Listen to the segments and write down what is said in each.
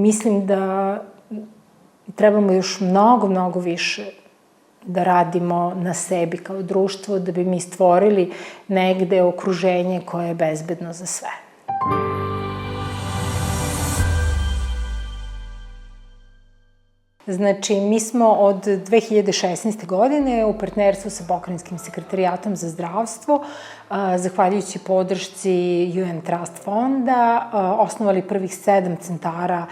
mislim da trebamo još mnogo, mnogo više da radimo na sebi kao društvo, da bi mi stvorili negde okruženje koje je bezbedno za sve. Znači, mi smo od 2016. godine u partnerstvu sa Pokrajinskim sekretarijatom za zdravstvo, zahvaljujući podršci UN Trust fonda, osnovali prvih 7 centara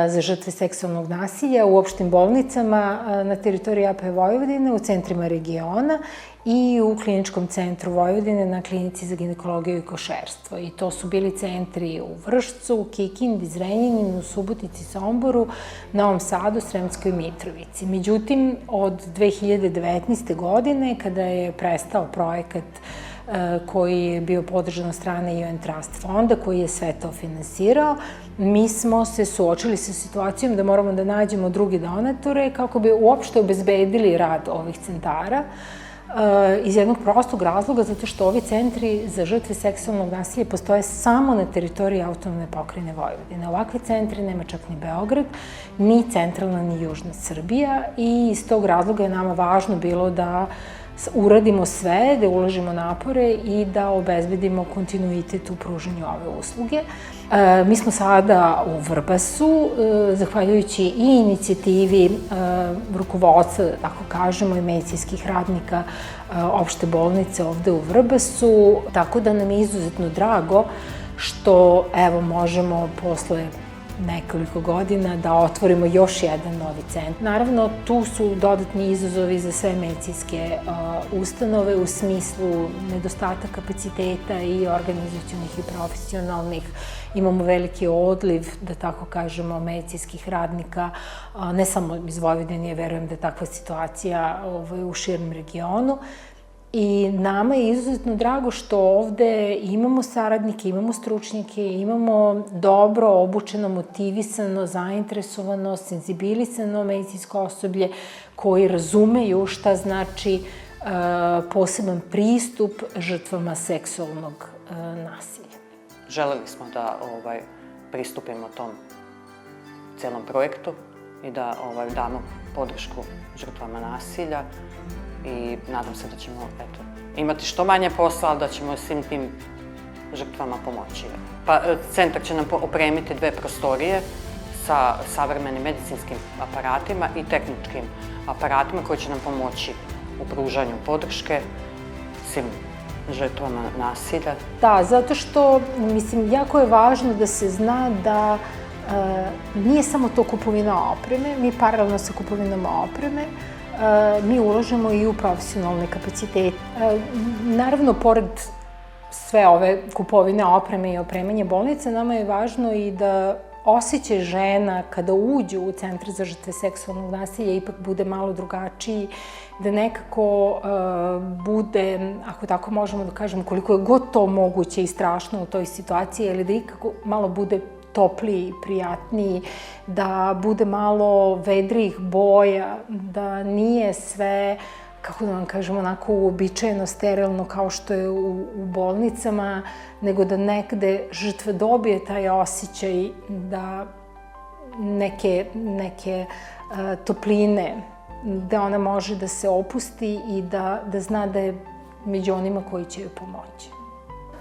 za žrtve seksualnog nasilja u opštim bolnicama na teritoriji AP Vojvodine, u centrima regiona i u Kliničkom centru Vojvodine na Klinici za ginekologiju i košerstvo. I to su bili centri u Vršcu, Kikindi, Zrenjaninu, Subotici, Somboru, Novom Sadu, Sremskoj Mitrovici. Međutim, od 2019. godine, kada je prestao projekat koji je bio podržan od strane UN Trust fonda, koji je sve to finansirao, mi smo se suočili sa situacijom da moramo da nađemo druge donatore kako bi uopšte obezbedili rad ovih centara, iz jednog prostog razloga, zato što ovi centri za žrtve seksualnog nasilja postoje samo na teritoriji autonomne pokrajine Vojvodine. Ovakve centre nema čak ni Beograd, ni centralna, ni južna Srbija i iz tog razloga je nama važno bilo da uradimo sve, da uložimo napore i da obezbedimo kontinuitet u pružanju ove usluge. Mi smo sada u Vrbasu, zahvaljujući i inicijativi rukovodstva, tako kažemo, i medicinskih radnika opšte bolnice ovde u Vrbasu, tako da nam je izuzetno drago što, evo, možemo posle nekoliko godina da otvorimo još jedan novi centar. Naravno, tu su dodatni izazovi za sve medicinske ustanove u smislu nedostatka kapaciteta i organizacionih i profesionalnih. Imamo veliki odliv, da tako kažemo, medicinskih radnika, ne samo iz Vojvodine, verujem da je takva situacija u širem regionu. I nama je izuzetno drago što ovde imamo saradnike, imamo stručnjake, imamo dobro obučeno, motivisano, zainteresovano, senzibilisano medicinsko osoblje koji razumeju šta znači poseban pristup žrtvama seksualnog nasilja. Želeli smo da pristupimo tom celom projektu i da damo podršku žrtvama nasilja i nadam se da ćemo imati što manje posla, ali da ćemo svim tim žrtvama pomoći. Centar će nam opremiti 2 prostorije sa savremenim medicinskim aparatima i tehničkim aparatima koji će nam pomoći u pružanju podrške svim žrtvama nasilja. Da, zato što, mislim, jako je važno da se zna da nije samo to kupovina opreme, mi paralelno sa kupovinom opreme mi ulažemo i u profesionalne kapacitete. Naravno, pored sve ove kupovine opreme i opremanje bolnice, nama je važno i da osjećaj žena kada uđu u centar za žrtve seksualnog nasilja ipak bude malo drugačiji, da nekako bude, ako tako možemo da kažemo, koliko je god to moguće i strašno u toj situaciji, ali da ikako malo bude topliji, prijatniji, da bude malo vedrijih boja, da nije sve, kako da vam kažem, onako uobičajeno, sterilno kao što je u bolnicama, nego da negde žrtva dobije taj osjećaj da neke topline, da ona može da se opusti i da zna da je među onima koji će joj pomoći.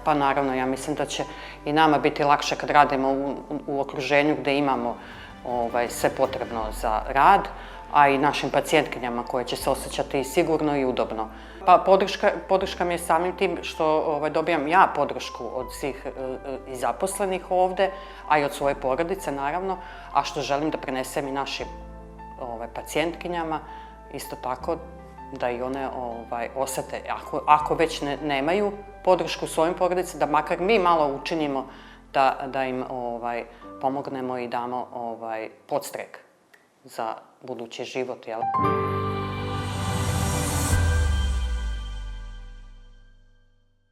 Pa naravno, ja mislim da će i nama biti lakše kad radimo u okruženju gde imamo sve potrebno za rad, a i našim pacijentkinjama koje će se osjećati sigurno i udobno. Pa podrška mi je samim tim što dobijam ja podršku od svih i zaposlenih ovde, a i od svoje porodice naravno, a što želim da prenesem i našim pacijentkinjama, isto tako da i one osete, ako već nemaju podršku svojim porodice, da makar mi malo učinimo da im pomognemo i damo podstrek za budući život.